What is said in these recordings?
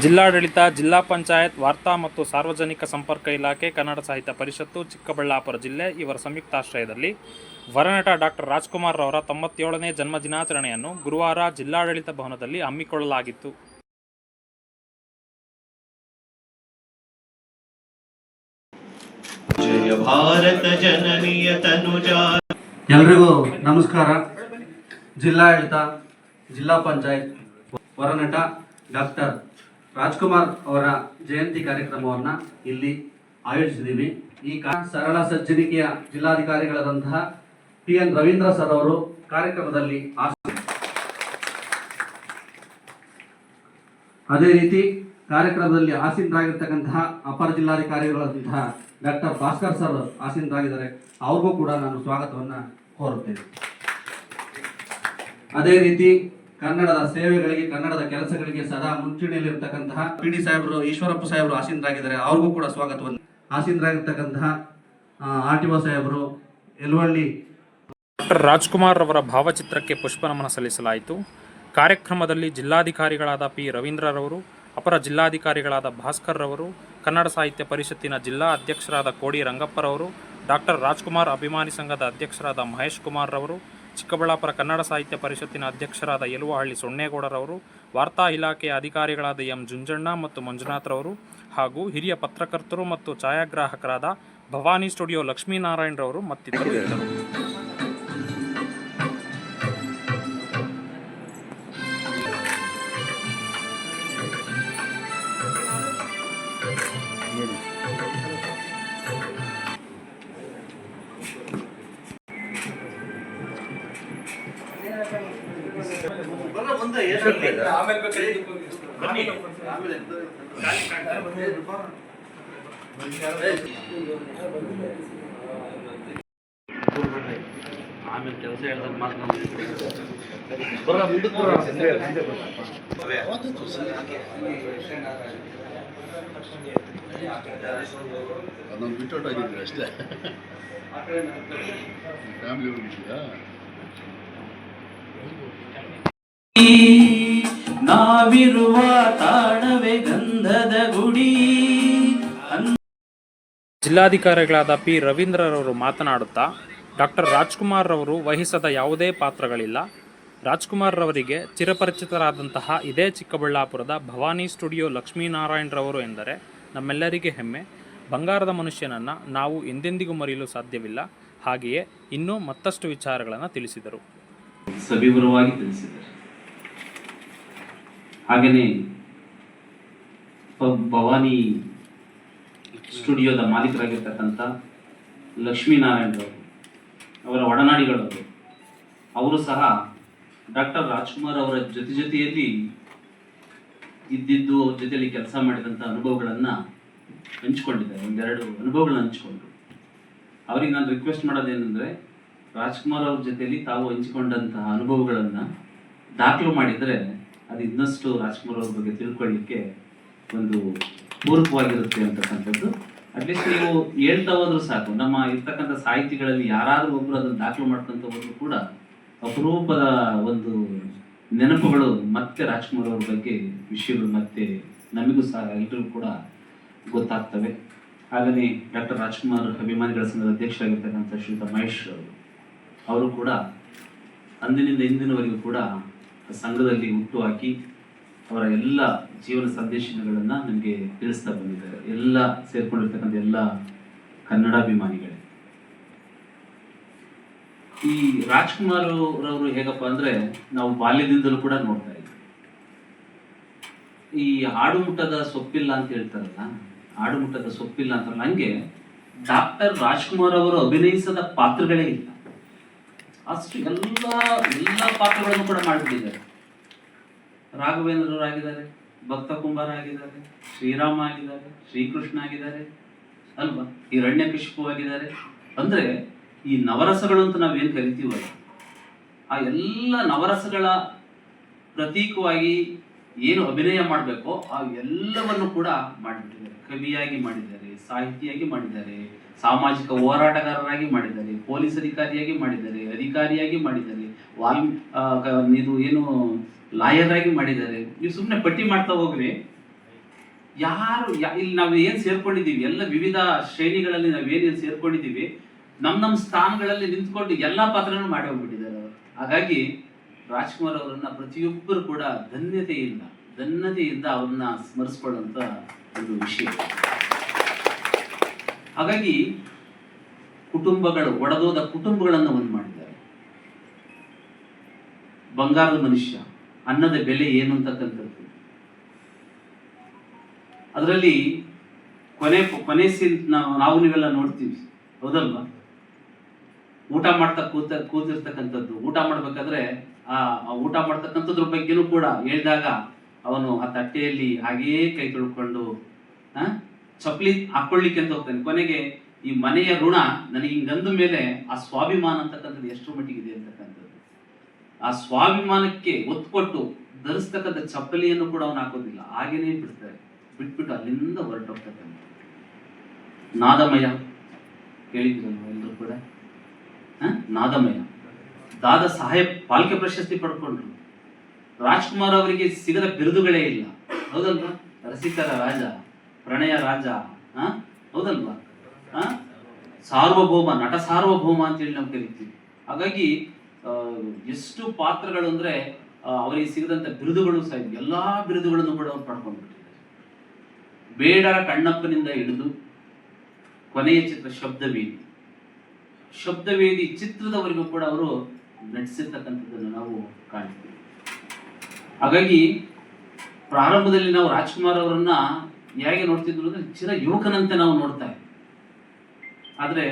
ಜಿಲ್ಲಾಡಳಿತ, ಜಿಲ್ಲಾ ಪಂಚಾಯತ್, ವಾರ್ತಾ ಮತ್ತು ಸಾರ್ವಜನಿಕ ಸಂಪರ್ಕ ಇಲಾಖೆ, ಕನ್ನಡ ಸಾಹಿತ್ಯ ಪರಿಷತ್ತು, ಚಿಕ್ಕಬಳ್ಳಾಪುರ ಜಿಲ್ಲೆ ಇವರ ಸಂಯುಕ್ತಾಶ್ರಯದಲ್ಲಿ ವರನಟ ಡಾಕ್ಟರ್ ರಾಜ್ಕುಮಾರ್ ರವರ 97ನೇ ಜನ್ಮದಿನಾಚರಣೆಯನ್ನು ಗುರುವಾರ ಜಿಲ್ಲಾಡಳಿತ ಭವನದಲ್ಲಿ ಹಮ್ಮಿಕೊಳ್ಳಲಾಗಿತ್ತು. ಎಲ್ರಿಗೂ ನಮಸ್ಕಾರ. ಜಿಲ್ಲಾಡಳಿತ, ಜಿಲ್ಲಾ ಪಂಚಾಯತ್ ವರನಟ ಡಾಕ್ಟರ್ ರಾಜ್ಕುಮಾರ್ ಅವರ ಜಯಂತಿ ಕಾರ್ಯಕ್ರಮವನ್ನು ಇಲ್ಲಿ ಆಯೋಜಿಸಿದ್ದೀವಿ. ಈ ಸರಳ ಸಜ್ಜನಿಕೆಯ ಜಿಲ್ಲಾಧಿಕಾರಿಗಳಾದಂತಹ PN ರವೀಂದ್ರ ಸರ್ ಅವರು ಕಾರ್ಯಕ್ರಮದಲ್ಲಿ ಅದೇ ರೀತಿ ಕಾರ್ಯಕ್ರಮದಲ್ಲಿ ಆಸೀನರಾಗಿರ್ತಕ್ಕಂತಹ ಅಪರ ಜಿಲ್ಲಾಧಿಕಾರಿಗಳಾದಂತಹ ಡಾಕ್ಟರ್ ಭಾಸ್ಕರ್ ಸರ್ ಆಸೀನರಾಗಿದ್ದಾರೆ. ಅವ್ರಿಗೂ ಕೂಡ ನಾನು ಸ್ವಾಗತವನ್ನು ಕೋರುತ್ತೇನೆ. ಅದೇ ರೀತಿ ಕನ್ನಡದ ಸೇವೆಗಳಿಗೆ, ಕನ್ನಡದ ಕೆಲಸಗಳಿಗೆ ಸದಾ ಮುಂಚೂಣಿಯಲ್ಲಿರ್ತಕ್ಕಂತಹ PD ಸಾಹೇಬರು, ಈಶ್ವರಪ್ಪ ಸಾಹೇಬರು ಆಸೀನರಾಗಿದ್ದಾರೆ. ಅವ್ರಿಗೂ ಕೂಡ ಸ್ವಾಗತವನ್ನು. ಆಸೀನರಾಗಿರ್ತಕ್ಕಂತಹ RTO ಸಾಹೇಬರು, ಯಲವಳ್ಳಿ. ಡಾಕ್ಟರ್ ರಾಜ್ಕುಮಾರ್ ಅವರ ಭಾವಚಿತ್ರಕ್ಕೆ ಪುಷ್ಪನಮನ ಸಲ್ಲಿಸಲಾಯಿತು. ಕಾರ್ಯಕ್ರಮದಲ್ಲಿ ಜಿಲ್ಲಾಧಿಕಾರಿಗಳಾದ P ರವೀಂದ್ರರವರು, ಅಪರ ಜಿಲ್ಲಾಧಿಕಾರಿಗಳಾದ ಭಾಸ್ಕರ್ ರವರು, ಕನ್ನಡ ಸಾಹಿತ್ಯ ಪರಿಷತ್ತಿನ ಜಿಲ್ಲಾ ಅಧ್ಯಕ್ಷರಾದ ಕೋಡಿ ರಂಗಪ್ಪರವರು, ಡಾಕ್ಟರ್ ರಾಜ್ಕುಮಾರ್ ಅಭಿಮಾನಿ ಸಂಘದ ಅಧ್ಯಕ್ಷರಾದ ಮಹೇಶ್ ಕುಮಾರ್ ರವರು, ಚಿಕ್ಕಬಳ್ಳಾಪುರ ಕನ್ನಡ ಸಾಹಿತ್ಯ ಪರಿಷತ್ತಿನ ಅಧ್ಯಕ್ಷರಾದ ಯಲುವಹಳ್ಳಿ ಸೊನ್ನೇಗೌಡರವರು, ವಾರ್ತಾ ಇಲಾಖೆಯ ಅಧಿಕಾರಿಗಳಾದ M ಜುಂಜಣ್ಣ ಮತ್ತು ಮಂಜುನಾಥ್ರವರು ಹಾಗೂ ಹಿರಿಯ ಪತ್ರಕರ್ತರು ಮತ್ತು ಛಾಯಾಗ್ರಾಹಕರಾದ ಭವಾನಿ ಸ್ಟುಡಿಯೋ ಲಕ್ಷ್ಮೀನಾರಾಯಣರವರು ಮತ್ತಿತರರು ಇದ್ದರು. ಆಮೇಲೆ ಕೆಲಸ ಹೇಳಿದ್ರೆ ಮಾತ್ರ ಅದೊಂದು ಬಿಟ್ಟೋಟ ಆಗಿದ್ರೆ ಅಷ್ಟೇ. ಫ್ಯಾಮಿಲಿ ಹೋಗಿದ್ದೀರಾ? ನಾವಿರುವ ತಾಣವೇ ಗಂಧದ ಗುಡಿ. ಜಿಲ್ಲಾಧಿಕಾರಿಗಳಾದ P ರವೀಂದ್ರರವರು ಮಾತನಾಡುತ್ತಾ, ಡಾಕ್ಟರ್ ರಾಜ್ಕುಮಾರ್ ರವರು ವಹಿಸದ ಯಾವುದೇ ಪಾತ್ರಗಳಿಲ್ಲ. ರಾಜ್ಕುಮಾರ್ ರವರಿಗೆ ಚಿರಪರಿಚಿತರಾದಂತಹ ಇದೇ ಚಿಕ್ಕಬಳ್ಳಾಪುರದ ಭವಾನಿ ಸ್ಟುಡಿಯೋ ಲಕ್ಷ್ಮೀನಾರಾಯಣರವರು ಎಂದರೆ ನಮ್ಮೆಲ್ಲರಿಗೆ ಹೆಮ್ಮೆ. ಬಂಗಾರದ ಮನುಷ್ಯನನ್ನು ನಾವು ಎಂದೆಂದಿಗೂ ಮರೆಯಲು ಸಾಧ್ಯವಿಲ್ಲ. ಹಾಗೆಯೇ ಇನ್ನೂ ಮತ್ತಷ್ಟು ವಿಚಾರಗಳನ್ನು ತಿಳಿಸಿದರು. ಸವಿವರವಾಗಿ ತಿಳಿಸಿದ್ದಾರೆ. ಹಾಗೆಯೇ ಭವಾನಿ ಸ್ಟುಡಿಯೋದ ಮಾಲೀಕರಾಗಿರ್ತಕ್ಕಂಥ ಲಕ್ಷ್ಮೀನಾರಾಯಣರವರು, ಅವರ ಒಡನಾಡಿಗಳವರು, ಅವರು ಸಹ ಡಾಕ್ಟರ್ ರಾಜ್ಕುಮಾರ್ ಅವರ ಜೊತೆಯಲ್ಲಿ ಇದ್ದಿದ್ದು, ಅವ್ರ ಜೊತೆಯಲ್ಲಿ ಕೆಲಸ ಮಾಡಿದಂಥ ಅನುಭವಗಳನ್ನು ಹಂಚ್ಕೊಂಡಿದ್ದಾರೆ. ಒಂದೆರಡು ಅನುಭವಗಳನ್ನ ಹಂಚ್ಕೊಂಡ್ರು. ಅವ್ರಿಗೆ ನಾನು ರಿಕ್ವೆಸ್ಟ್ ಮಾಡೋದೇನೆಂದರೆ, ರಾಜ್ಕುಮಾರ್ ಅವ್ರ ಜೊತೆಯಲ್ಲಿ ತಾವು ಹಂಚಿಕೊಂಡಂತಹ ಅನುಭವಗಳನ್ನು ದಾಖಲು ಮಾಡಿದರೆ ಅದು ಇನ್ನಷ್ಟು ರಾಜ್ಕುಮಾರ್ ಅವ್ರ ಬಗ್ಗೆ ತಿಳ್ಕೊಳ್ಳಿಕ್ಕೆ ಒಂದು ಪೂರಕವಾಗಿರುತ್ತೆ ಅಂತಕ್ಕಂಥದ್ದು. ಅಟ್ಲೀಸ್ಟ್ ನೀವು ಹೇಳ್ತಾ ಹೋದ್ರೂ ಸಾಕು. ನಮ್ಮ ಇರ್ತಕ್ಕಂಥ ಸಾಹಿತಿಗಳಲ್ಲಿ ಯಾರಾದರೂ ಒಬ್ಬರು ಅದನ್ನು ದಾಖಲು ಮಾಡ್ಕೊಂತ ಹೋದ್ರು ಕೂಡ ಅಪರೂಪದ ಒಂದು ನೆನಪುಗಳು ಮತ್ತೆ ರಾಜ್ಕುಮಾರ್ ಅವ್ರ ಬಗ್ಗೆ ವಿಷಯಗಳು ಮತ್ತೆ ನಮಗೂ ಸಹ ಎಲ್ಲರಿಗೂ ಕೂಡ ಗೊತ್ತಾಗ್ತವೆ. ಹಾಗೆಯೇ ಡಾಕ್ಟರ್ ರಾಜ್ಕುಮಾರ್ ಅಭಿಮಾನಿಗಳ ಸಂಘದ ಅಧ್ಯಕ್ಷರಾಗಿರ್ತಕ್ಕಂಥ ಶ್ರೀಯುತ ಮಹೇಶ್ ಅವರು ಕೂಡ ಅಂದಿನಿಂದ ಇಂದಿನವರೆಗೂ ಕೂಡ ಸಂಘದಲ್ಲಿ ಹುಟ್ಟು ಹಾಕಿ ಅವರ ಎಲ್ಲ ಜೀವನ ಸಂದೇಶಗಳನ್ನು ನಮಗೆ ತಿಳಿಸ್ತಾ ಬಂದಿದ್ದಾರೆ. ಎಲ್ಲ ಸೇರ್ಕೊಂಡಿರ್ತಕ್ಕಂಥ ಎಲ್ಲ ಕನ್ನಡಾಭಿಮಾನಿಗಳೇ. ಈ ರಾಜ್ಕುಮಾರ್ ರವರು ಹೇಗಪ್ಪ ಅಂದ್ರೆ, ನಾವು ಬಾಲ್ಯದಿಂದಲೂ ಕೂಡ ನೋಡ್ತಾ ಇದ್ದೀವಿ. ಈ ಆಡುಮುಟ್ಟದ ಸೊಪ್ಪಿಲ್ಲ ಅಂತ ಹೇಳ್ತಾರಲ್ಲ, ಆಡುಮುಟ್ಟದ ಸೊಪ್ಪಿಲ್ಲ ಅಂತಾರಲ್ಲ, ಹಂಗೆ ಡಾಕ್ಟರ್ ರಾಜ್ಕುಮಾರ್ ಅವರು ಅಭಿನಯಿಸದ ಪಾತ್ರಗಳೇ ಇಲ್ಲ. ಅಷ್ಟು ಎಲ್ಲ ಪಾತ್ರಗಳನ್ನು ಕೂಡ ಮಾಡಿಬಿಟ್ಟಿದ್ದಾರೆ. ರಾಘವೇಂದ್ರರಾಗಿದ್ದಾರೆ, ಭಕ್ತ ಕುಂಬಾರ ಆಗಿದ್ದಾರೆ, ಶ್ರೀರಾಮ ಆಗಿದ್ದಾರೆ, ಶ್ರೀಕೃಷ್ಣ ಆಗಿದ್ದಾರೆ ಅಲ್ವಾ, ಹಿರಣ್ಯಕಶಿಪು ಆಗಿದ್ದಾರೆ. ಅಂದ್ರೆ ಈ ನವರಸಗಳು ಅಂತ ನಾವೇನು ಕರಿತೀವಲ್ಲ, ಆ ಎಲ್ಲ ನವರಸಗಳ ಪ್ರತೀಕವಾಗಿ ಏನು ಅಭಿನಯ ಮಾಡಬೇಕೋ ಆ ಎಲ್ಲವನ್ನು ಕೂಡ ಮಾಡಿಬಿಟ್ಟಿದ್ದಾರೆ. ಕವಿಯಾಗಿ ಮಾಡಿದ್ದಾರೆ, ಸಾಹಿತಿಯಾಗಿ ಮಾಡಿದ್ದಾರೆ, ಸಾಮಾಜಿಕ ಹೋರಾಟಗಾರರಾಗಿ ಮಾಡಿದ್ದಾರೆ, ಪೊಲೀಸ್ ಅಧಿಕಾರಿಯಾಗಿ ಮಾಡಿದ್ದಾರೆ, ಅಧಿಕಾರಿಯಾಗಿ ಮಾಡಿದ್ದಾರೆ, ಇದು ಏನು ಲಾಯರ್ ಆಗಿ ಮಾಡಿದ್ದಾರೆ. ನೀವು ಸುಮ್ಮನೆ ಪಟ್ಟಿ ಮಾಡ್ತಾ ಹೋಗ್ರಿ, ಇಲ್ಲಿ ನಾವು ಏನ್ ಸೇರ್ಕೊಂಡಿದ್ದೀವಿ, ಎಲ್ಲ ವಿವಿಧ ಶ್ರೇಣಿಗಳಲ್ಲಿ ನಾವು ಏನೇನು ಸೇರ್ಕೊಂಡಿದ್ದೀವಿ, ನಮ್ಮ ಸ್ಥಾನಗಳಲ್ಲಿ ನಿಂತ್ಕೊಂಡು ಎಲ್ಲಾ ಪಾತ್ರನೂ ಮಾಡಿ ಹೋಗ್ಬಿಟ್ಟಿದ್ದಾರೆ ಅವರು. ಹಾಗಾಗಿ ರಾಜ್ಕುಮಾರ್ ಅವರನ್ನ ಪ್ರತಿಯೊಬ್ಬರು ಕೂಡ ಧನ್ಯತೆಯಿಂದ ಅವ್ರನ್ನ ಸ್ಮರಿಸ್ಕೊಳ್ಳುವಂತ ಒಂದು ವಿಷಯ. ಹಾಗಾಗಿ ಒಡೆದೋದ ಕುಟುಂಬಗಳನ್ನು ಒಂದು ಮಾಡಿದ್ದಾರೆ. ಬಂಗಾರದ ಮನುಷ್ಯ, ಅನ್ನದ ಬೆಲೆ ಏನು ಅಂತಕ್ಕಂಥದ್ದು, ಅದರಲ್ಲಿ ಕೊನೆ ಸೀನ್ ನಾವು ನೀವೆಲ್ಲ ನೋಡ್ತೀವಿ, ಹೌದಲ್ವಾ? ಊಟ ಮಾಡ್ತಾ ಕೂತಿರ್ತಕ್ಕಂಥದ್ದು, ಊಟ ಮಾಡ್ಬೇಕಾದ್ರೆ ಆ ಊಟ ಮಾಡ್ತಕ್ಕಂಥದ್ರ ಬಗ್ಗೆನೂ ಕೂಡ ಹೇಳಿದಾಗ ಅವನು ಆ ತಟ್ಟೆಯಲ್ಲಿ ಹಾಗೇ ಕೈ ತೊಳ್ಕೊಂಡು ಚಪ್ಪಲಿ ಹಾಕೊಳ್ಳಿಕ್ಕೆ ಅಂತ ಹೋಗ್ತಾನೆ. ಕೊನೆಗೆ ಈ ಮನೆಯ ಋಣ ನನಗೆ ಹಿಂಗಂದ ಮೇಲೆ ಆ ಸ್ವಾಭಿಮಾನ ಅಂತಕ್ಕಂಥದ್ದು ಎಷ್ಟರ ಮಟ್ಟಿಗಿದೆ ಅಂತಕ್ಕಂಥದ್ದು, ಆ ಸ್ವಾಭಿಮಾನಕ್ಕೆ ಒತ್ತು ಕೊಟ್ಟು ಧರಿಸ್ತಕ್ಕಂಥ ಚಪ್ಪಲಿಯನ್ನು ಕೂಡ ಅವನು ಹಾಕೋದಿಲ್ಲ, ಹಾಗೇನೇ ಬಿಟ್ಬಿಟ್ಟು ಅಲ್ಲಿಂದ ಹೊರಟೋಗ್ತಕ್ಕಂಥ ನಾದಮಯ ಕೇಳಿದ್ರಲ್ವ ಎಲ್ಲರೂ ಕೂಡ. ನಾದಮಯ ದಾದಾ ಸಾಹೇಬ್ ಪಾಲ್ಕೆ ಪ್ರಶಸ್ತಿ ಪಡ್ಕೊಂಡ್ರು. ರಾಜ್ಕುಮಾರ್ ಅವರಿಗೆ ಸಿಗದ ಬಿರುದುಗಳೇ ಇಲ್ಲ, ಹೌದಲ್ವಾ? ರಸಿಕರ ರಾಜ, ಪ್ರಣಯ ರಾಜ, ಹೌದಲ್ವಾ? ಸಾರ್ವಭೌಮ, ನಟ ಸಾರ್ವಭೌಮ ಅಂತೇಳಿ ನಾವು ಕರಿತೀವಿ. ಹಾಗಾಗಿ ಎಷ್ಟು ಪಾತ್ರಗಳು ಅಂದ್ರೆ ಅವರಿಗೆ ಸಿಗದಂತ ಬಿರುದುಗಳು ಸಹ ಎಲ್ಲಾ ಬಿರುದುಗಳನ್ನು ಕೂಡ ಅವ್ರು ಪಡ್ಕೊಂಡ್ಬಿಟ್ಟಿದ್ದಾರೆ. ಬೇಡರ ಕಣ್ಣಪ್ಪನಿಂದ ಹಿಡಿದು ಕೊನೆಯ ಚಿತ್ರ ಶಬ್ದವೇದಿ ಚಿತ್ರದವರೆಗೂ ಕೂಡ ಅವರು ನಟಿಸಿರ್ತಕ್ಕಂಥದ್ದನ್ನು ನಾವು ಕಾಣ್ತೀವಿ. ಹಾಗಾಗಿ ಪ್ರಾರಂಭದಲ್ಲಿ ನಾವು ರಾಜ್ಕುಮಾರ್ ಅವರನ್ನ ಹೇಗೆ ನೋಡ್ತಿದ್ರು ಅಂದ್ರೆ ಚಿರ ಯುವಕನಂತೆ ನಾವು ನೋಡ್ತಾ ಇದ್ವಿ. ಆದ್ರೆ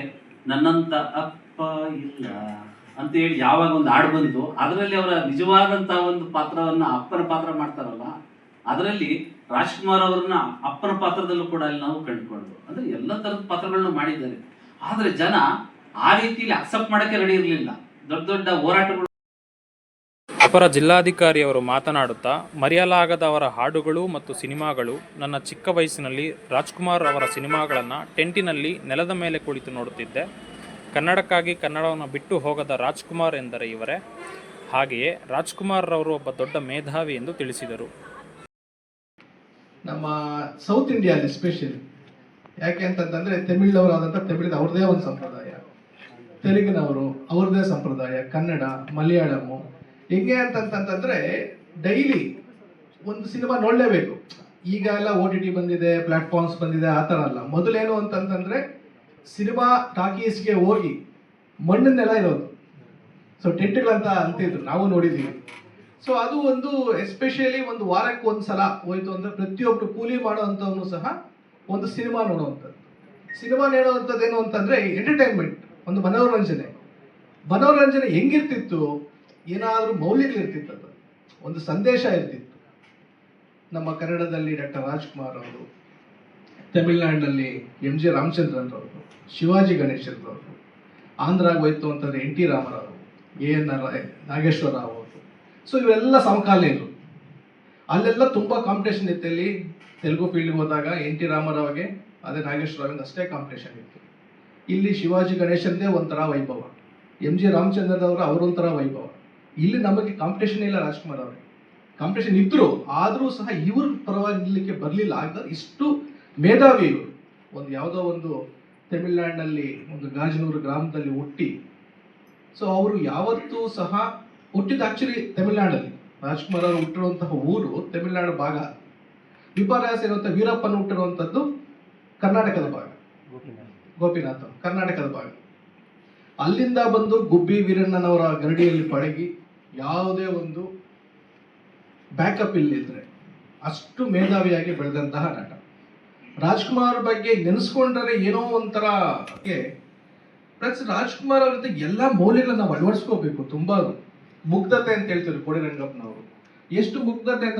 ನನ್ನಂತ ಅಪ್ಪ ಇಲ್ಲ ಅಂತ ಹೇಳಿ ಯಾವಾಗ ಒಂದು ಹಾಡು ಬಂತು, ಅದರಲ್ಲಿ ಅವರ ನಿಜವಾದಂತಹ ಒಂದು ಪಾತ್ರವನ್ನ, ಅಪ್ಪನ ಪಾತ್ರ ಮಾಡ್ತಾರಲ್ಲ, ಅದರಲ್ಲಿ ರಾಜ್ಕುಮಾರ್ ಅವರನ್ನ ಅಪ್ಪನ ಪಾತ್ರದಲ್ಲೂ ಕೂಡ ಅಲ್ಲಿ ನಾವು ಕಂಡುಕೊಂಡು, ಅಂದ್ರೆ ಎಲ್ಲ ತರದ ಪಾತ್ರಗಳನ್ನ ಮಾಡಿದ್ದಾರೆ. ಆದ್ರೆ ಜನ ಆ ರೀತಿಯಲ್ಲಿ ಅಕ್ಸೆಪ್ಟ್ ಮಾಡಕ್ಕೆ ರೆಡಿ ಇರಲಿಲ್ಲ. ದೊಡ್ಡ ಹೋರಾಟಗಳು. ಅಪರ ಜಿಲ್ಲಾಧಿಕಾರಿ ಅವರು ಮಾತನಾಡುತ್ತಾ, ಮರೆಯಲಾಗದ ಅವರ ಹಾಡುಗಳು ಮತ್ತು ಸಿನಿಮಾಗಳು. ನನ್ನ ಚಿಕ್ಕ ವಯಸ್ಸಿನಲ್ಲಿ ರಾಜ್ಕುಮಾರ್ ಅವರ ಸಿನಿಮಾಗಳನ್ನು ಟೆಂಟಿನಲ್ಲಿ ನೆಲದ ಮೇಲೆ ಕುಳಿತು ನೋಡುತ್ತಿದ್ದೆ. ಕನ್ನಡಕ್ಕಾಗಿ ಕನ್ನಡವನ್ನು ಬಿಟ್ಟು ಹೋಗದ ರಾಜ್ಕುಮಾರ್ ಎಂದರೆ ಇವರೇ. ಹಾಗೆಯೇ ರಾಜ್ಕುಮಾರ್ ಅವರು ಒಬ್ಬ ದೊಡ್ಡ ಮೇಧಾವಿ ಎಂದು ತಿಳಿಸಿದರು. ನಮ್ಮ ಸೌತ್ ಇಂಡಿಯಾದಲ್ಲಿ ಎಸ್ಪೆಷಲಿ ಯಾಕೆ ಅಂತಂದ್ರೆ ತಮಿಳ್ನವರಾದಂಥ ತಮಿಳಿನ ಅವ್ರದೇ ಒಂದು ಸಂಪ್ರದಾಯ, ತೆಲುಗಿನವರು ಅವ್ರದೇ ಸಂಪ್ರದಾಯ, ಕನ್ನಡ, ಮಲಯಾಳಮ್ಮು. ಹೆಂಗೆ ಅಂತಂತಂದ್ರೆ ಡೈಲಿ ಒಂದು ಸಿನಿಮಾ ನೋಡಲೇಬೇಕು. ಈಗ ಎಲ್ಲ OTT ಬಂದಿದೆ, ಪ್ಲಾಟ್ಫಾರ್ಮ್ಸ್ ಬಂದಿದೆ, ಆ ಥರ ಅಲ್ಲ. ಮೊದಲೇನು ಅಂತಂತಂದ್ರೆ ಸಿನಿಮಾ ಟಾಕೀಸ್ಗೆ ಹೋಗಿ ಮಣ್ಣನ್ನೆಲ್ಲ ಇರೋದು, ಸೊ ಟೆಂಟ್ಗಳಂತ ಅಂತಿದ್ರು, ನಾವು ನೋಡಿದ್ದೀವಿ. ಸೊ ಅದು ಒಂದು ಎಸ್ಪೆಷಲಿ ಒಂದು ವಾರಕ್ಕೆ ಒಂದು ಸಲ ಹೋಯ್ತು ಅಂದ್ರೆ ಪ್ರತಿಯೊಬ್ಬರು ಕೂಲಿ ಮಾಡೋವಂಥವನು ಸಹ ಒಂದು ಸಿನಿಮಾ ನೋಡುವಂಥದ್ದು. ಸಿನಿಮಾ ನೋಡುವಂಥದ್ದು ಏನು ಅಂತಂದ್ರೆ ಎಂಟರ್ಟೈನ್ಮೆಂಟ್, ಒಂದು ಮನೋರಂಜನೆ ಹೆಂಗಿರ್ತಿತ್ತು, ಏನಾದರೂ ಮೌಲ್ಯಗಳಿರ್ತಿತ್ತು, ಅದು ಒಂದು ಸಂದೇಶ ಇರ್ತಿತ್ತು. ನಮ್ಮ ಕನ್ನಡದಲ್ಲಿ ಡಾಕ್ಟರ್ ರಾಜ್ಕುಮಾರ್ ಅವರು, ತಮಿಳ್ನಾಡಿನಲ್ಲಿ MG ರಾಮಚಂದ್ರನ್ ಅವರು, ಶಿವಾಜಿ ಗಣೇಶನ್ ಅವರು, ಆಂಧ್ರಾಗ ಹೋಯ್ತು ಅಂತಂದ್ರೆ NT ರಾಮರಾವ್, ANR ನಾಗೇಶ್ವರ ರಾವ್ ಅವರು. ಸೊ ಇವೆಲ್ಲ ಸಮಕಾಲೀನರು. ಅಲ್ಲೆಲ್ಲ ತುಂಬ ಕಾಂಪಿಟೇಷನ್ ಇತ್ತು. ಇಲ್ಲಿ ತೆಲುಗು ಫೀಲ್ಡ್ಗೆ ಹೋದಾಗ NT ರಾಮರಾವ್ಗೆ ಅದೇ ನಾಗೇಶ್ವರ ರಾವ್ ಅಷ್ಟೇ ಕಾಂಪಿಟೇಷನ್ ಇತ್ತು. ಇಲ್ಲಿ ಶಿವಾಜಿ ಗಣೇಶನ್ದೇ ಒಂಥರ ವೈಭವ, MG ರಾಮಚಂದ್ರನ್ ಅವರು ಅವರೊಂಥರ ವೈಭವ. ಇಲ್ಲಿ ನಮಗೆ ಕಾಂಪಿಟೇಷನ್ ಇಲ್ಲ, ರಾಜ್ಕುಮಾರ್ ಅವ್ರಿಗೆ ಕಾಂಪಿಟೇಷನ್ ಇದ್ರು, ಆದರೂ ಸಹ ಇವ್ರ ಪರವಾಗಿ ನಿಲ್ಲಕ್ಕೆ ಬರಲಿಲ್ಲ. ಆಗ ಇಷ್ಟು ಮೇಧಾವಿ ಇವರು. ಒಂದು ಯಾವುದೋ ಒಂದು ತಮಿಳ್ನಾಡಿನಲ್ಲಿ ಒಂದು ಗಾಜನೂರು ಗ್ರಾಮದಲ್ಲಿ ಹುಟ್ಟಿ, ಸೊ ಅವರು ಯಾವತ್ತೂ ಸಹ ಹುಟ್ಟಿದ ಆಕ್ಚುಲಿ ತಮಿಳ್ನಾಡಲ್ಲಿ. ರಾಜ್ಕುಮಾರ್ ಅವರು ಹುಟ್ಟಿರುವಂತಹ ಊರು ತಮಿಳ್ನಾಡು ಭಾಗ. ವಿಪರ್ಯಾಸ ಇರುವಂಥ ವೀರಪ್ಪನ ಹುಟ್ಟಿರುವಂಥದ್ದು ಕರ್ನಾಟಕದ ಭಾಗ, ಗೋಪಿನಾಥ್ ಕರ್ನಾಟಕದ ಭಾಗ. ಅಲ್ಲಿಂದ ಬಂದು ಗುಬ್ಬಿ ವೀರಣ್ಣನವರ ಗರಡಿಯಲ್ಲಿ ಪಳಗಿ ಯಾವುದೇ ಒಂದು ಬ್ಯಾಕಪ್ ಇಲ್ಲಿದ್ರೆ ಅಷ್ಟು ಮೇಧಾವಿಯಾಗಿ ಬೆಳೆದಂತಹ ನಟ. ರಾಜ್ಕುಮಾರ್ ಬಗ್ಗೆ ನೆನೆಸ್ಕೊಂಡ್ರೆ ಏನೋ ಒಂಥರ ಪ್ಲಸ್ ರಾಜ್ಕುಮಾರ್ ಅವ್ರ ಎಲ್ಲ ಮೌಲ್ಯಗಳನ್ನ ನಾವು ಅಳವಡಿಸ್ಕೋಬೇಕು. ತುಂಬಾ ಮುಗ್ಧತೆ ಅಂತ ಹೇಳ್ತಾರೆ ಕೋಡಿ ರಂಗಪ್ಪನವರು. ಎಷ್ಟು ಮುಗ್ಧತೆ ಅಂತ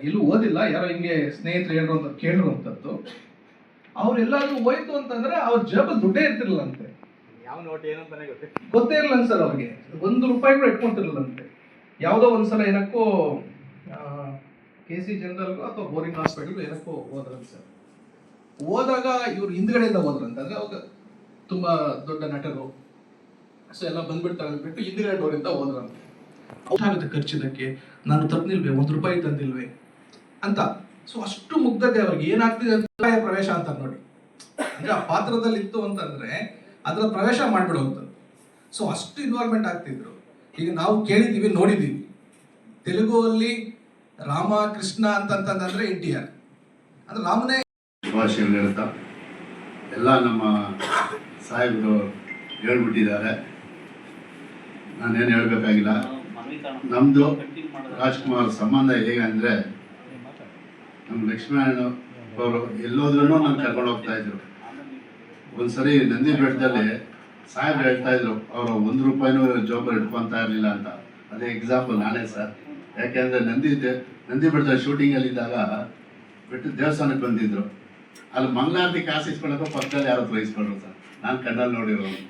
ಎಲ್ಲೂ ಓದಿಲ್ಲ, ಯಾರೋ ಹಿಂಗೆ ಸ್ನೇಹಿತರು ಕೇಳಿರುವಂಥದ್ದು. ಅವ್ರೆಲ್ಲಾದ್ರೂ ಹೋಯ್ತು ಅಂತಂದ್ರೆ ಅವ್ರ ಜೇಬಲ್ಲಿ ದುಡ್ಡೇ ಇರ್ತಿರ್ಲಿಲ್ಲ ಅಂತೆ, ಯಾವ ನೋಟ್ ಏನಂತಾನೆ ಗೊತ್ತೇ ಇರಲ್ಲ ಸರ್ ಅವ್ರಿಗೆ. ₹1 ಕೂಡ ಇಟ್ಕೊಂತಿರ್ಲಿಲ್ಲಂತೆ. ಯಾವುದೋ ಒಂದ್ಸಲ ಏನಕ್ಕೋ KC ಜನರಲ್ಗೋ ಅಥವಾ ಬೋರಿಂಗ್ ಹಾಸ್ಪಿಟಲ್ಗೋ ಏನಕ್ಕೋ ಹೋದ್ರಂತೆ ಸರ್. ಹೋದಾಗ ಇವ್ರು ಹಿಂದ್ಗಡೆಯಿಂದ ಹೋದ್ರಂತೆ. ಅಂದ್ರೆ ಅವಾಗ ತುಂಬಾ ದೊಡ್ಡ ನಟರು, ಸೊ ಎಲ್ಲ ಬಂದ್ಬಿಡ್ತಾರೆ ಅಂದ್ಬಿಟ್ಟು ಹಿಂದ್ಗಡೆ ಡೋರಿಂದ ಹೋದ್ರಂತೆ. ಆಗುತ್ತೆ ಖರ್ಚಿದಕ್ಕೆ, ನಾನು ತಪ್ಪನಿಲ್ವೇ, ₹1 ತಂದಿಲ್ವೇ ಅಂತ ಸೊ ಅಷ್ಟು ಮುಗ್ಧತೆ ಅವ್ರಿಗೆ ಏನಾಗ್ತಿದೆ ಅಂತ ಪ್ರವೇಶ ಅಂತ ನೋಡಿ, ಅಂದ್ರೆ ಆ ಪಾತ್ರದಲ್ಲಿ ಇತ್ತು ಅಂತಂದ್ರೆ ಅದರ ಪ್ರವೇಶ ಮಾಡ್ಬಿಡುವಂಥದ್ದು. ಸೊ ಅಷ್ಟು ಇನ್ವಾಲ್ವ್ಮೆಂಟ್ ಆಗ್ತಿದ್ರು. ಈಗ ನಾವು ಕೇಳಿದ್ದೀವಿ, ನೋಡಿದ್ದೀವಿ, ತೆಲುಗುವಲ್ಲಿ ರಾಮ ಕೃಷ್ಣ ಅಂತಂತಂದ್ರೆ NTR ಅಂದ್ರೆ ರಾಮನೇ. ಶುಭಾಶಯಗಳು ಹೇಳ್ತಾ ಎಲ್ಲ ನಮ್ಮ ಸಾಹೇಬರು ಹೇಳ್ಬಿಟ್ಟಿದ್ದಾರೆ, ನಾನೇನು ಹೇಳ್ಬೇಕಾಗಿಲ್ಲ. ನಮ್ಮದು ರಾಜ್ಕುಮಾರ್ ಸಂಬಂಧ ಹೇಗೆ ಅಂದರೆ, ನಮ್ಮ ಲಕ್ಷ್ಮೀನಾರಾಯಣ ಅವರು ಎಲ್ಲೋದ್ರೂ ನಾನು ಕರ್ಕೊಂಡು ಹೋಗ್ತಾ ಇದ್ರು. ಒಂದ್ಸರಿ ನಂದಿ ಬೆಟ್ಟದಲ್ಲಿ ಸಾಹೇಬ್ರು ಹೇಳ್ತಾ ಇದ್ರು, ಅವರು ₹1 ಜೋಬಲ್ಲಿ ಇಟ್ಕೊತಾ ಇರಲಿಲ್ಲ ಅಂತ. ಅದೇ ಎಕ್ಸಾಂಪಲ್ ನಾನೇ ಸರ್. ಯಾಕೆಂದರೆ ನಂದಿ ಬೆಟ್ಟದಲ್ಲಿ ಶೂಟಿಂಗಲ್ಲಿದ್ದಾಗ ಬಿಟ್ಟು ದೇವಸ್ಥಾನಕ್ಕೆ ಬಂದಿದ್ರು. ಅಲ್ಲಿ ಮಂಗಳಾರತಿ ಕಾಸು ಇಸ್ಕೊಳ್ಳೋಕೆ ಪಕ್ಕದಲ್ಲಿ ಯಾರೋ ಹತ್ರ ಇಸ್ಕೊಂಡ್ರು ಸರ್, ನಾನು ಕಣ್ಣಲ್ಲಿ ನೋಡಿರೋದು.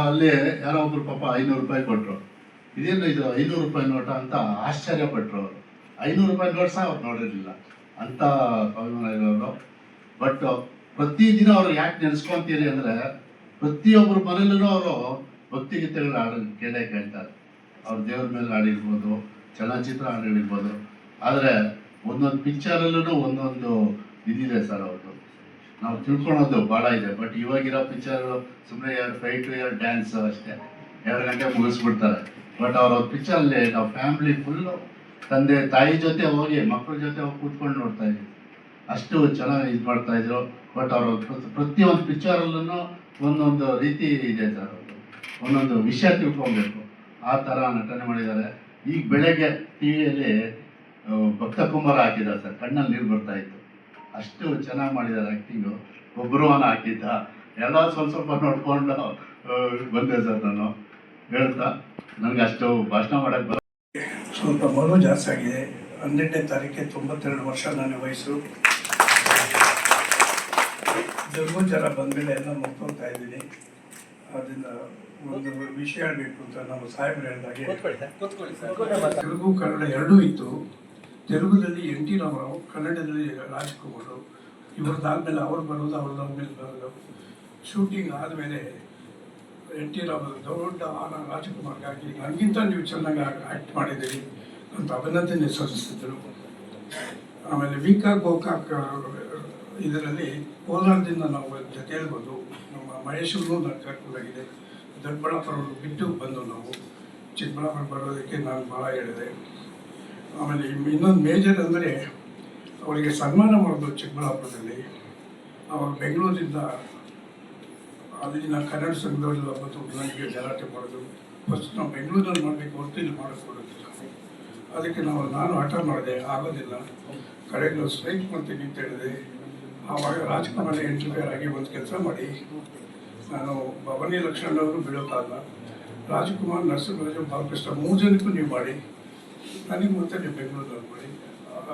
ಅಲ್ಲಿ ಯಾರೋ ಒಬ್ರು ಪಾಪ ₹500 ಕೊಟ್ಟರು. ಇದೇನು ಇದು ₹500 ನೋಟ ಅಂತ ಆಶ್ಚರ್ಯಪಟ್ಟರು ಅವರು. ₹500 ನೋಟ್ ಸಹ ಅವ್ರು ನೋಡಿರಲಿಲ್ಲ ಅಂತ ಸ್ವಾಭಿಮಾನ ಇರೋರು. ಬಟ್ ಪ್ರತಿದಿನ ಅವ್ರು ಯಾಕೆ ನೆನೆಸ್ಕೊಂತೀರಿ ಅಂದರೆ, ಪ್ರತಿಯೊಬ್ಬರ ಮನೇಲೂ ಅವರು ಭಕ್ತಿಗೀತೆಗಳು ಕೇಳ್ತಾರೆ. ಅವ್ರ ದೇವ್ರ ಮೇಲೆ ಹಾಡಿರ್ಬೋದು, ಚಲನಚಿತ್ರ ಹಾಡಿರ್ಬೋದು. ಆದರೆ ಒಂದೊಂದು ಪಿಕ್ಚರಲ್ಲೂ ಒಂದೊಂದು ಇದಿದೆ ಸರ್ ಅವ್ರದ್ದು. ನಾವು ತಿಳ್ಕೊಳೋದು ಭಾಳ ಇದೆ. ಬಟ್ ಇವಾಗಿರೋ ಪಿಕ್ಚರ್ಗಳು ಸುಮ್ಮನೆ ಫೈಟು ಡ್ಯಾನ್ಸ್ ಅಷ್ಟೇ, 2 ಗಂಟೆ ಮುಗಿಸ್ಬಿಡ್ತಾರೆ. ಬಟ್ ಅವ್ರ ಪಿಕ್ಚರಲ್ಲಿ ನಾವು ಫ್ಯಾಮಿಲಿ ಫುಲ್ಲು ತಂದೆ ತಾಯಿ ಜೊತೆ ಹೋಗಿ ಮಕ್ಕಳ ಜೊತೆ ಹೋಗಿ ಕೂತ್ಕೊಂಡು ನೋಡ್ತಾ ಇದ್ವಿ. ಅಷ್ಟು ಚೆನ್ನಾಗಿ ಇದು ಮಾಡ್ತಾಯಿದ್ರು. ಬಟ್ ಅವರು ಪ್ರತಿಯೊಂದು ಪಿಕ್ಚರಲ್ಲೂ ಒಂದೊಂದು ರೀತಿ ಇದೆ ಸರ್. ಅವರು ಒಂದೊಂದು ವಿಷಯ ತಿಳ್ಕೊಬೇಕು, ಆ ಥರ ನಟನೆ ಮಾಡಿದ್ದಾರೆ. ಈಗ ಬೆಳಗ್ಗೆ ಟಿ ವಿಯಲ್ಲಿ ಭಕ್ತ ಕುಂಬಾರ ಹಾಕಿದ್ದಾರೆ ಸರ್, ಕಣ್ಣಲ್ಲಿ ನೀರು ಬರ್ತಾ ಇತ್ತು. ಅಷ್ಟು ಚೆನ್ನಾಗಿ ಮಾಡಿದ್ದಾರೆ ಆ್ಯಕ್ಟಿಂಗು. ಒಬ್ಬರುವನ ಹಾಕಿದ್ದ, ಎಲ್ಲ ಸ್ವಲ್ಪ ನೋಡ್ಕೊಂಡು ಬಂದೆ ಸರ್. ನಾನು ಹೇಳ್ತಾ ನನಗೆ ಅಷ್ಟು ಭಾಷಣ ಮಾಡೋಕ್ಕೆ ಬರ. ಸ್ವಲ್ಪ ಮಗು ಜಾಸ್ತಿ ಆಗಿದೆ. 12ನೇ ತಾರೀಕಿಗೆ 92 ವರ್ಷ ನನ್ನ ವಯಸ್ಸು. ಜರ್ಮು ಜ್ವರ ಬಂದಮೇಲೆ ಎಲ್ಲ ಮುಗ್ದೋಗ್ತಾ ಇದ್ದೀನಿ. ಅದರಿಂದ ಒಂದು ವಿಷಯ ಹೇಳಬೇಕು ಅಂತ ನಾವು ಸಾಹೇಬ್ರು ಹೇಳಿದಾಗೆ, ತೆಲುಗು ಕನ್ನಡ ಎರಡೂ ಇತ್ತು. ತೆಲುಗುದಲ್ಲಿ NT ರಾಮಾರಾವ್, ಕನ್ನಡದಲ್ಲಿ ರಾಜ್ಕುಮಾರ್. ಇವ್ರದ್ದಾದ್ಮೇಲೆ ಅವ್ರು ಬರೋದು, ಅವ್ರದ್ದಾದ್ಮೇಲೆ ಬರೋದು. ಶೂಟಿಂಗ್ ಆದಮೇಲೆ NT ರಾಮಾರಾವ್ ದೊಡ್ಡ ರಾಜ್ಕುಮಾರ್ಗಾಗಿ ನನಗಿಂತ ನೀವು ಚೆನ್ನಾಗಿ ಆ್ಯಕ್ಟ್ ಮಾಡಿದ್ದೀರಿ ಅಂತ ಅಭಿನಂದನೆ ಸಲ್ಲಿಸ್ತಿದ್ರು. ಆಮೇಲೆ ವಿಕಾಕ್ ಗೋಕಾಕ್ ಇದರಲ್ಲಿ ಕೋಲಾರದಿಂದ ನಾವು ಜೊತೆಯಲ್ಲಿ ಬಂದು, ನಮ್ಮ ಮಹೇಶ್ವರನು ನಾನು ಕರ್ಕೊಂಡೋಗಿದೆ. ದೊಡ್ಡಬಳ್ಳಾಪುರ ಬಿಟ್ಟು ಬಂದು ನಾವು ಚಿಕ್ಕಬಳ್ಳಾಪುರ ಬರೋದಕ್ಕೆ ನಾನು ಭಾಳ ಹೇಳಿದೆ. ಆಮೇಲೆ ಇನ್ನೊಂದು ಮೇಜರ್ ಅಂದರೆ, ಅವರಿಗೆ ಸನ್ಮಾನ ಮಾಡೋದು ಚಿಕ್ಕಬಳ್ಳಾಪುರದಲ್ಲಿ. ಅವರು ಬೆಂಗಳೂರಿಂದ ಅಲ್ಲಿನ ಕನ್ನಡ ಸಂಘದವರೆಲ್ಲ ಬಂದು ನನಗೆ ಗಲಾಟೆ ಮಾಡೋದು. ಫಸ್ಟ್ ನಾವು ಬೆಂಗಳೂರಲ್ಲಿ ಮಾಡಬೇಕು, ಹೊರತು ಇಲ್ಲಿ ಮಾಡಿಕೊಡೋದಿಲ್ಲ. ಅದಕ್ಕೆ ನಾನು ಹಠ ಮಾಡಿದೆ, ಆಗೋದಿಲ್ಲ, ಕಡೆಗೆ ನಾವು ಸ್ಟ್ರೈಕ್ ಮಾಡ್ತೀನಿ ಅಂತ ಹೇಳಿದೆ. ಆವಾಗ ರಾಜ್ಕುಮಾರ್ ಇಂಟರ್ಫಿಯರ್ ಆಗಿ ಒಂದು ಕೆಲಸ ಮಾಡಿ, ನಾನು ಭವಾನಿ ಲಕ್ಷ್ಮಣ್ ಅವರು ಬೀಳೋಕ್ಕಾಗಲ್ಲ, ರಾಜ್ಕುಮಾರ್, ನರಸಿಂಹರಾಜು, ಬಾಲಕೃಷ್ಣ 3 ಜನಕ್ಕೂ ನೀವು ಮಾಡಿ, ನನಗೆ ಮತ್ತೆ ನೀವು ಬೆಂಗಳೂರಲ್ಲಿ ಮಾಡಿ.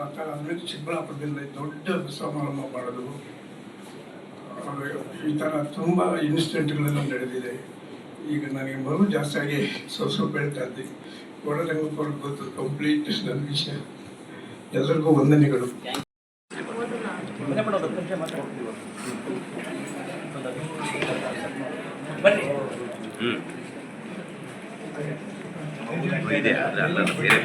ಆ ಥರ ಆದಮೇಲೆ ಚಿಕ್ಕಬಳ್ಳಾಪುರದಲ್ಲಿ ದೊಡ್ಡ ಸಮಾರಂಭ ಮಾಡೋದು. ಈ ಥರ ತುಂಬ ಇನ್ಸಿಡೆಂಟ್ಗಳೆಲ್ಲ ನಡೆದಿದೆ. ಈಗ ನನಗೆ ಮಗು ಜಾಸ್ತಿ ಆಗಿ ಸ್ವಲ್ಪ ಹೇಳ್ತಾ ಇದ್ದೀನಿ. ಒಡನೆ ಗೊತ್ತು ಕಂಪ್ಲೀಟ್ ನನ್ನ ವಿಷಯ. ಎಲ್ಲರಿಗೂ ವಂದನೆಗಳು. ಇದೆ ಅಲ್ಲ ಬೇರೆ